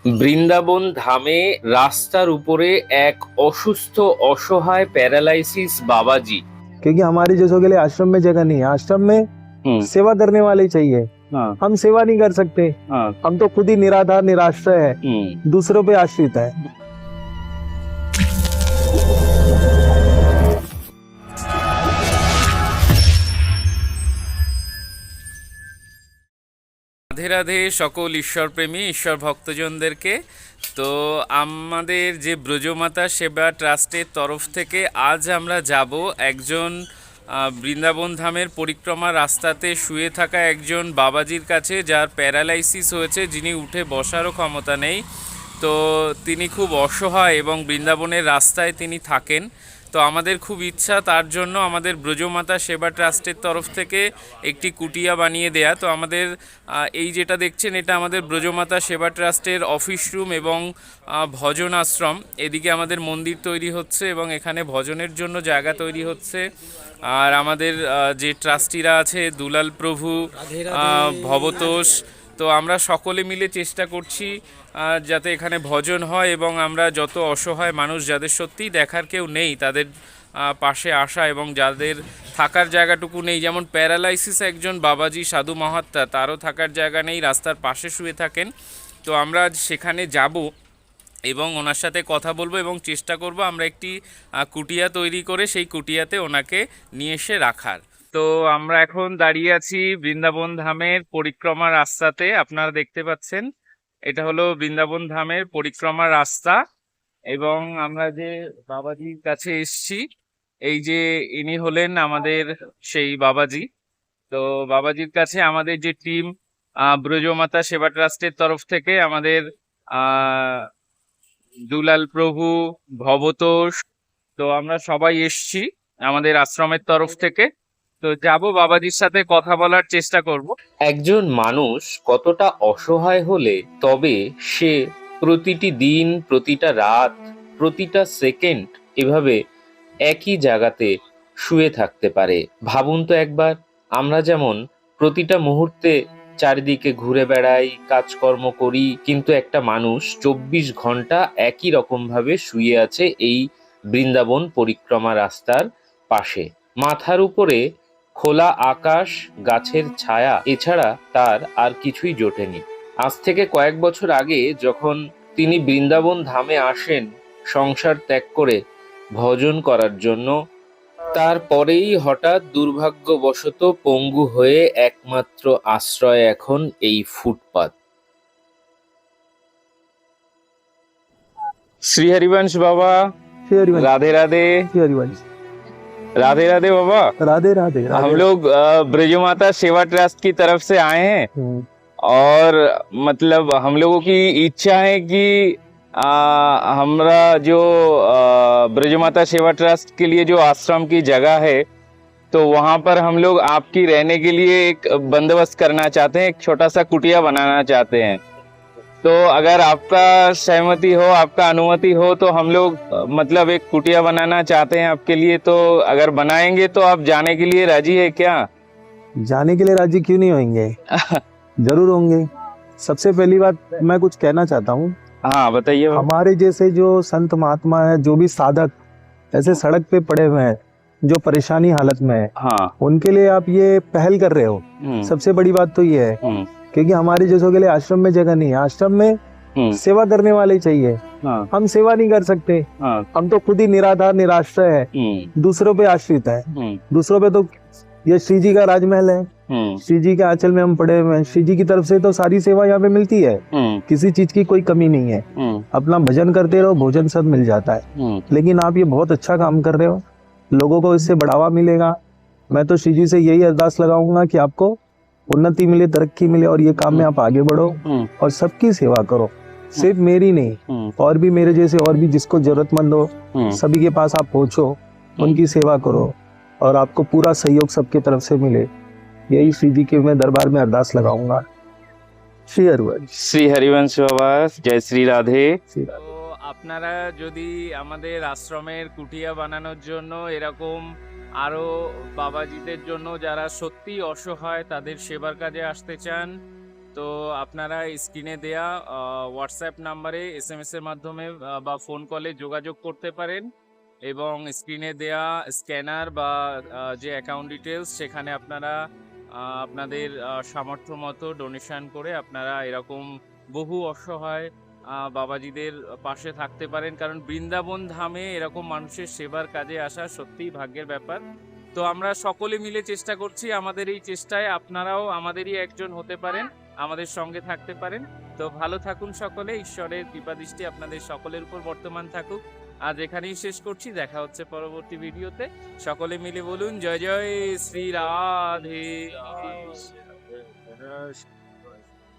বৃন্দাবন ধামে রাস্তার উপরে এক অসুস্থ असहाय पैरालाइसिस बाबाजी। क्योंकि हमारे जैसों के लिए आश्रम में जगह नहीं है। आश्रम में सेवा करने वाले चाहिए। हाँ। हम सेवा नहीं कर सकते। हाँ। हम तो खुद ही निराधार निराश्रय है, दूसरों पे आश्रित है। রাধে রাধে সকল ঈশ্বরপ্রেমী ঈশ্বর ভক্তজনদেরকে। তো আমাদের যে ব্রজমাতা সেবা ট্রাস্টের তরফ থেকে আজ আমরা যাব একজন বৃন্দাবন ধামের পরিক্রমা রাস্তাতে শুয়ে থাকা একজন বাবাজির কাছে, যার প্যারালাইসিস হয়েছে, যিনি উঠে বসারও ক্ষমতা নেই। তো তিনি খুব অসহায় এবং বৃন্দাবনের রাস্তায় তিনি থাকেন। তো আমাদের খুব ইচ্ছা তার জন্য আমাদের ব্রজমাতা সেবা ট্রাস্টের তরফ থেকে একটি কুটিয়া বানিয়ে দেয়া। তো আমাদের এই যেটা দেখছেন এটা আমাদের ব্রজমাতা সেবা ট্রাস্টের অফিস রুম এবং ভজন আশ্রম। এদিকে আমাদের মন্দির তৈরি হচ্ছে এবং এখানে ভজনের জন্য জায়গা তৈরি হচ্ছে। আর আমাদের যে ট্রাস্টিরা আছে, দুলাল প্রভু, ভবতোষ, তো আমরা সকলে মিলে চেষ্টা করছি যাতে এখানে ভজন হয় এবং আমরা যত অসহায় মানুষ, যাদের সত্যিই দেখার কেউ নেই, তাদের পাশে আসা, এবং যাদের থাকার জায়গাটুকু নেই, যেমন প্যারালাইসিস একজন বাবাজি সাধু মহাত্মা, তারও থাকার জায়গা নেই, রাস্তার পাশে শুয়ে থাকেন। তো আমরা সেখানে যাব এবং ওনার সাথে কথা বলবো এবং চেষ্টা করব আমরা একটি কুটিয়া তৈরি করে সেই কুটিয়াতে ওনাকে নিয়ে এসে রাখার। তো আমরা এখন দাঁড়িয়ে আছি বৃন্দাবন ধামের পরিক্রমা রাস্তাতে। আপনারা দেখতে পাচ্ছেন এটা হলো বৃন্দাবন ধামের পরিক্রমা রাস্তা এবং আমরা যে বাবাজির কাছে এসছি, এই যে ইনি হলেন আমাদের সেই বাবাজি। তো বাবাজির কাছে আমাদের যে টিম ব্রজমাতা সেবা ট্রাস্টের তরফ থেকে আমাদের দুলাল প্রভু, ভবতোষ, তো আমরা সবাই এসছি আমাদের আশ্রমের তরফ থেকে। তো যাব বাবাজির সাথে কথা বলার চেষ্টা করব। একজন মানুষ কতটা অসহায় হলে তবে সে প্রতিটি দিন, প্রতিটা রাত, প্রতিটা সেকেন্ড এভাবে একই জায়গাতে শুয়ে থাকতে পারে। ভাবুন তো একবার, আমরা যেমন প্রতিটা মুহূর্তে চারিদিকে ঘুরে বেড়াই, কাজকর্ম করি, কিন্তু একটা মানুষ 24 ঘন্টা একই রকম ভাবে শুয়ে আছে এই বৃন্দাবন পরিক্রমা রাস্তার পাশে। মাথার উপরে খোলা আকাশ, গাছের ছায়া, এছাড়া তার আর কিছুই জোটেনি। আজ থেকে কয়েক বছর আগে যখন তিনি বৃন্দাবন ধামে আসেন সংসার ত্যাগ করে ভজন করার জন্য, তারপরেই হঠাৎ দুর্ভাগ্যবশত পঙ্গু হয়ে একমাত্র আশ্রয় এখন এই ফুটপাত। श्री हरिवंश बाबा, श्री हरिवंश, राधे राधे। श्री हरिवंश, राधे राधे बाबा। राधे राधे। हम लोग ब्रजमाता सेवा ट्रस्ट की तरफ से आए हैं और मतलब हम लोगों की इच्छा है कि हमारा जो ब्रजमाता सेवा ट्रस्ट के लिए जो आश्रम की जगह है, तो वहाँ पर हम लोग आपकी रहने के लिए एक बंदोबस्त करना चाहते हैं, एक छोटा सा कुटिया बनाना चाहते हैं। तो अगर आपका सहमति हो, आपका अनुमति हो, तो हम लोग मतलब एक कुटिया बनाना चाहते हैं आपके लिए। तो अगर बनाएंगे तो आप जाने के लिए राजी है क्या? जाने के लिए राजी क्यों नहीं होंगे? जरूर होंगे। सबसे पहली बात मैं कुछ कहना चाहता हूँ। हाँ बताइए। हमारे जैसे जो संत महात्मा है, जो भी साधक ऐसे सड़क पे पड़े हुए हैं, जो परेशानी हालत में है, हाँ, उनके लिए आप ये पहल कर रहे हो। सबसे बड़ी बात तो ये है, क्योंकि हमारे जैसों के लिए आश्रम में जगह नहीं है। आश्रम में सेवा करने वाले चाहिए। हाँ। हम सेवा नहीं कर सकते। हाँ। हम तो खुद ही निराधार निराश्रय है, दूसरों पे आश्रित है। दूसरों पे तो ये श्री जी का राजमहल है, श्री जी के आंचल में हम पड़े हुए हैं। श्री जी की तरफ से तो सारी सेवा यहाँ पे मिलती है, किसी चीज की कोई कमी नहीं है। अपना भजन करते रहो, भोजन सब मिल जाता है। लेकिन आप ये बहुत अच्छा काम कर रहे हो, लोगों को इससे बढ़ावा मिलेगा। मैं तो श्री जी से यही अरदास लगाऊंगा कि आपको उन्नति मिले, तरक्की मिले और ये काम में आप आगे बढ़ो और सबकी सेवा करो। सिर्फ मेरी नहीं, और भी मेरे जैसे और भी जिसको जरूरतमंद हो, सभी के पास आप पहुंचो, उनकी सेवा करो और आपको पूरा सहयोग सबके तरफ से मिले। यही श्री जी के मैं दरबार में अरदास लगाऊंगा। श्री हरिवंश। श्री हरिवंश बाबा, जय श्री राधे। আপনারা যদি আমাদের আশ্রমের কুটিয়া বানানোর জন্য এরকম আরো বাবাজিদের জন্য যারা সত্যি অসহায় তাদের সেবার কাজে আসতে চান, তো আপনারা স্ক্রিনে দেয়া হোয়াটসঅ্যাপ নাম্বারে SMS এর মাধ্যমে বা ফোন কলে যোগাযোগ করতে পারেন, এবং স্ক্রিনে দেয়া স্ক্যানার বা যে অ্যাকাউন্ট ডিটেলস সেখানে আপনারা আপনাদের সামর্থ্য মতো ডোনেশন করে আপনারা এরকম বহু অসহায় বাবাজিদের পাশে থাকতে পারেন। কারণ বৃন্দাবন ধামে এরকম মানুষের সেবার কাজে আসা সত্যিই ভাগ্যের ব্যাপার। তো আমরা সকলে মিলে চেষ্টা করছি, আমাদের এই চেষ্টায় আপনারাও আমাদেরই একজন হতে পারেন, আমাদের সঙ্গে থাকতে পারেন। তো ভালো থাকুন সকলে, ঈশ্বরের কৃপাদৃষ্টি আপনাদের সকলের উপর বর্তমান থাকুক। আজ এখানেই শেষ করছি, দেখা হচ্ছে পরবর্তী ভিডিওতে। সকলে মিলে বলুন জয় জয় শ্রী রাধে।